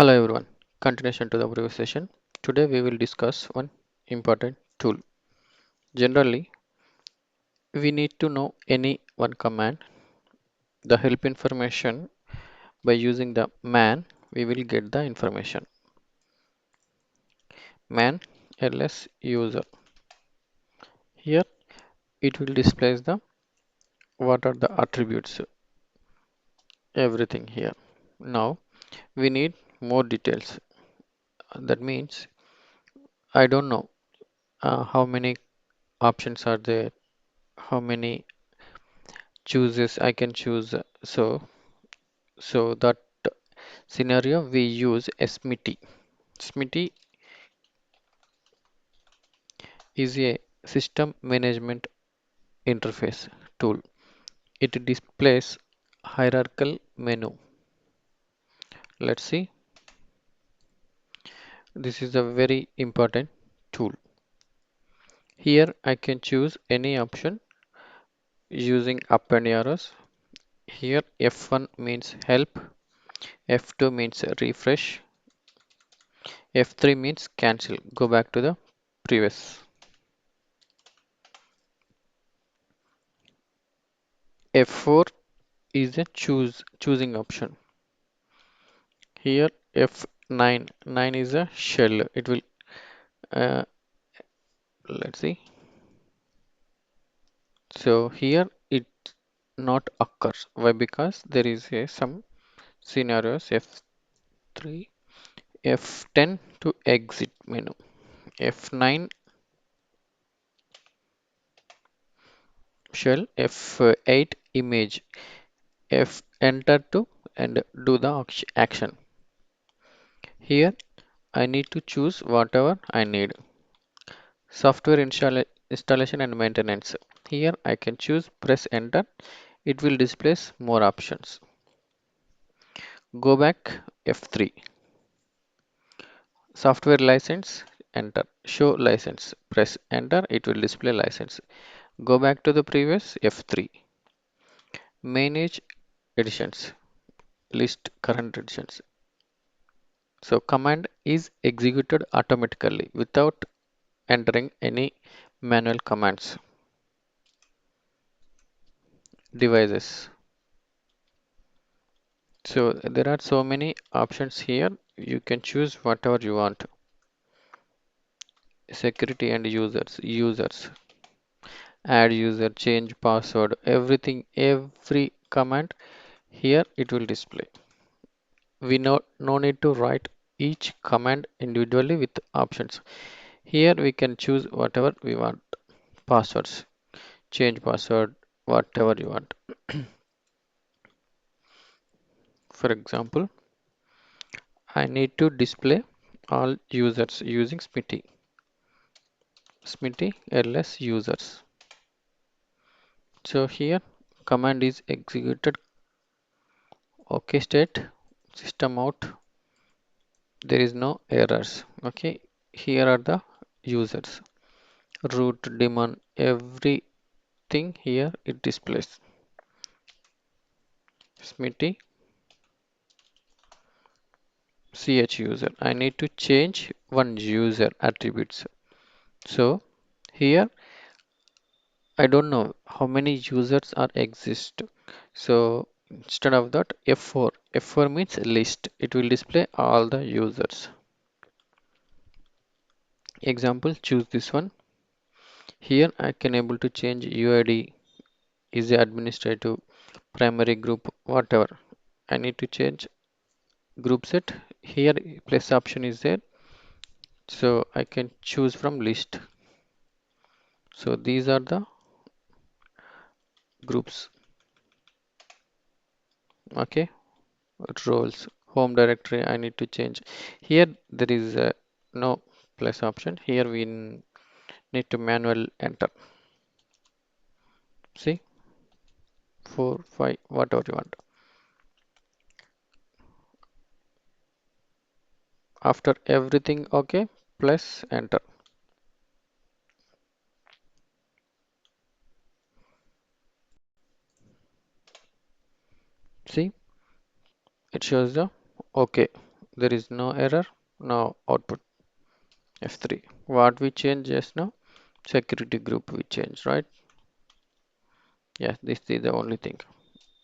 Hello everyone, continuation to the previous session. Today we will discuss one important tool. Generally, we need to know any one command, the help information. By using the man, we will get the information. Man ls user. Here it will display the what are the attributes, everything here. Now we need more details. That means I don't know how many options are there, how many chooses I can choose. So that scenario we use a Smitty. Smitty is a system management interface tool. It displays hierarchical menu. Let's see. This is a very important tool. Here I can choose any option using up and arrows. Here F1 means help, F2 means refresh, F3 means cancel. Go back to the previous. F4 is a choosing option. Here F9 9 is a shell. It will let's see. So here it not occurs. Why? Because there is a some scenarios F3 F10 to exit menu, F9 shell, F8 image, F enter to and do the action. Here I need to choose whatever I need. Software installation and maintenance. Here I can choose press enter. It will display more options. Go back F3. Software license, enter. Show license, press enter. It will display license. Go back to the previous F3. Manage editions, list current editions. So command is executed automatically without entering any manual commands. Devices. So there are so many options here. You can choose whatever you want. Security and users, add user, change password, everything, every command here it will display. We no need to write each command individually with options. Here we can choose whatever we want. Passwords, change password, whatever you want. For example, I need to display all users using Smitty ls users. So here command is executed. OK state system out. There is no errors. Okay, here are the users, root, daemon, everything here it displays. Smitty ch user. I need to change one user attributes. So here I don't know how many users are exist. So instead of that F4 means list. It will display all the users. Example, choose this one. Here I can able to change UID is the administrative, primary group, whatever. I need to change group set. Here plus option is there. So I can choose from list. So these are the groups. Okay, roles, home directory I need to change. Here there is no plus option. Here we need to manual enter. See, 4 5 whatever you want. After everything okay, plus enter. See, it shows the okay. there is no error. Now output F3. What we changed just now? Security group we changed, right? Yes, this is the only thing.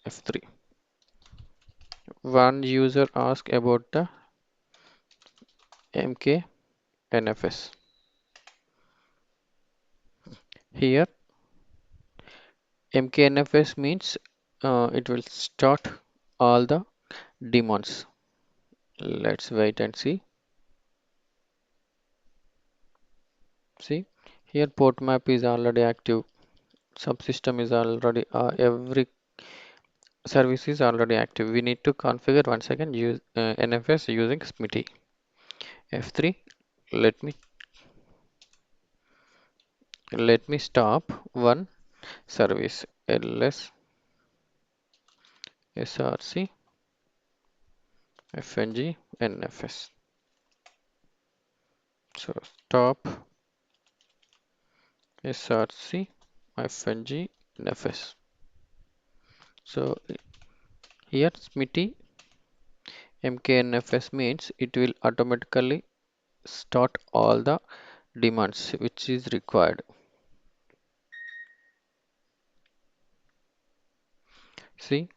F3. One user asked about the MKNFS. Here MKNFS means it will start all the daemons. Let's wait and see. See, here port map is already active. Subsystem is already every service is already active. We need to configure once again use NFS using Smitty. F3. Let me stop one service ls src fng nfs. So stop src fng nfs. So here Smitty mknfs means it will automatically start all the demands which is required. See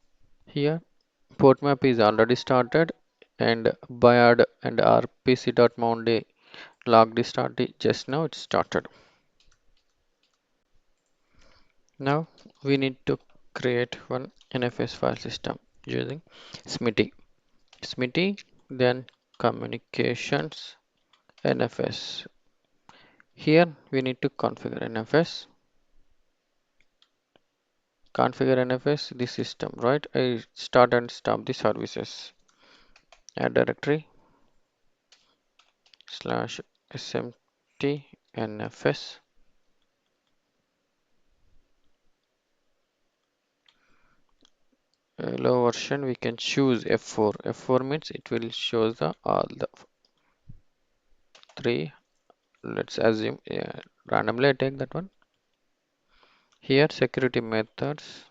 here port map is already started and Bayard and rpc.mount logged started just now it started. Now we need to create one NFS file system using Smitty. Smitty, then communications NFS. Here we need to configure NFS. Configure NFS this system, right? I start and stop the services. Add directory slash smt nfs. Low version we can choose F4. F4 means it will show the all the three. Let's assume randomly I take that one. Here security methods,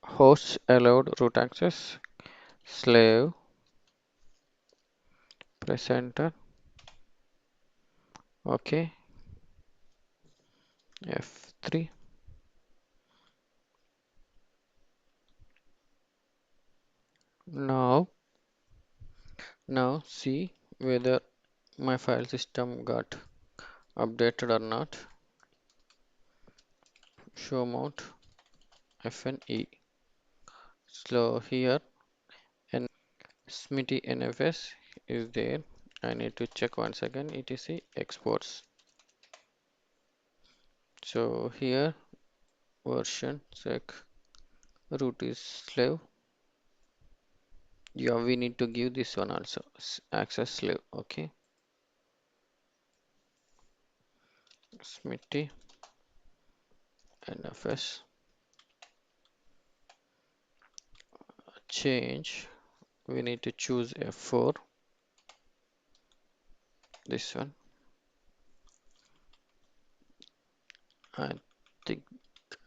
hosts allowed root access, slave, presenter, okay, F3. Now, now see whether my file system got updated or not. Show mount FNE. So here and Smitty NFS is there. I need to check once again etc exports. So here version check root is slave. Yeah, we need to give this one also access slave. Okay, Smitty NFS change. We need to choose F4. This one. I think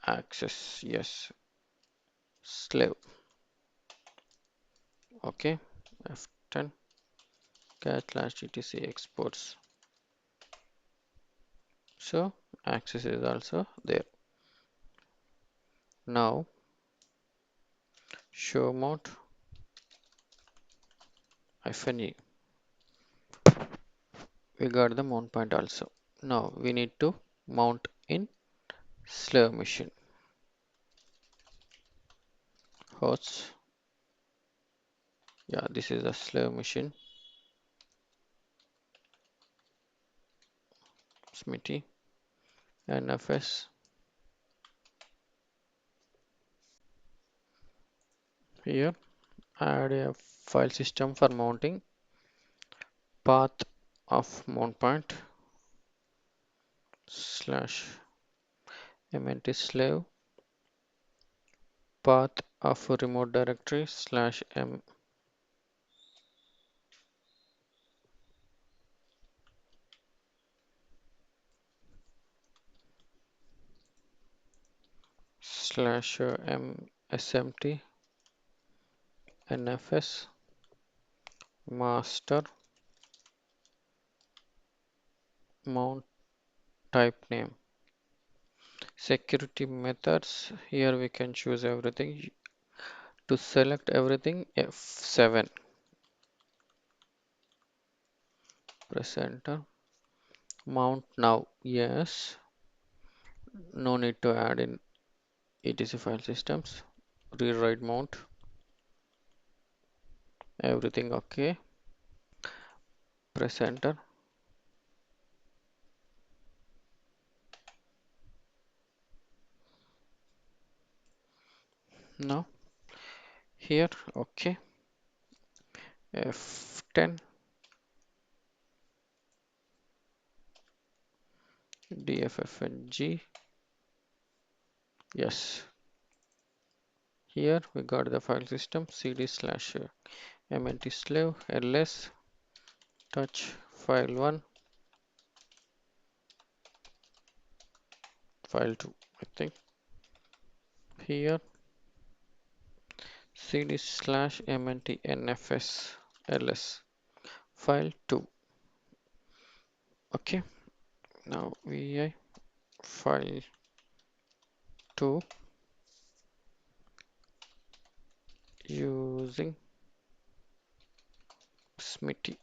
access yes slave. Okay, F10 cat etc exports. So access is also there. Now show mount FNE. We got the mount point also. Now we need to mount in slave machine. Hosts. Yeah, this is a slave machine. Smitty NFS. Here add a file system for mounting. Path of mount point slash mnt slave. Path of remote directory slash m. slash smt nfs master mount type name. Security methods, here we can choose everything. To select everything, F7, press enter. Mount now, yes. No need to add in etc file systems. Rewrite mount, everything okay. Press enter. Now here, okay. F10, dffng, yes. Here we got the file system cd slash mnt slave ls touch file1 file2, I think. Here cd slash mnt nfs ls file2. Okay, now vi file2 using Smitty.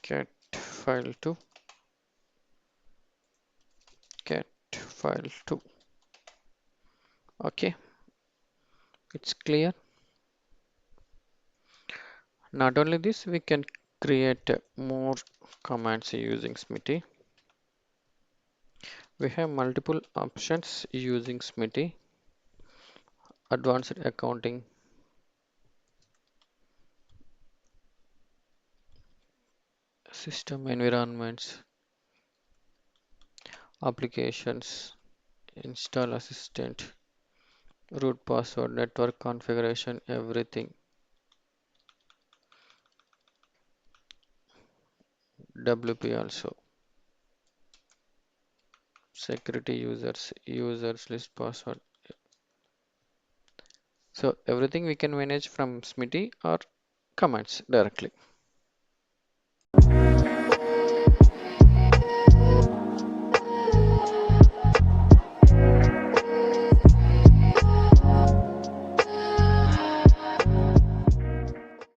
Cat file2, cat file2. Okay, it's clear. Not only this, we can create more commands using Smitty. We have multiple options using Smitty. Advanced accounting, system environments, applications, install assistant, root password, network configuration, everything. WP also, security users, users list password. So everything we can manage from Smitty or commands directly.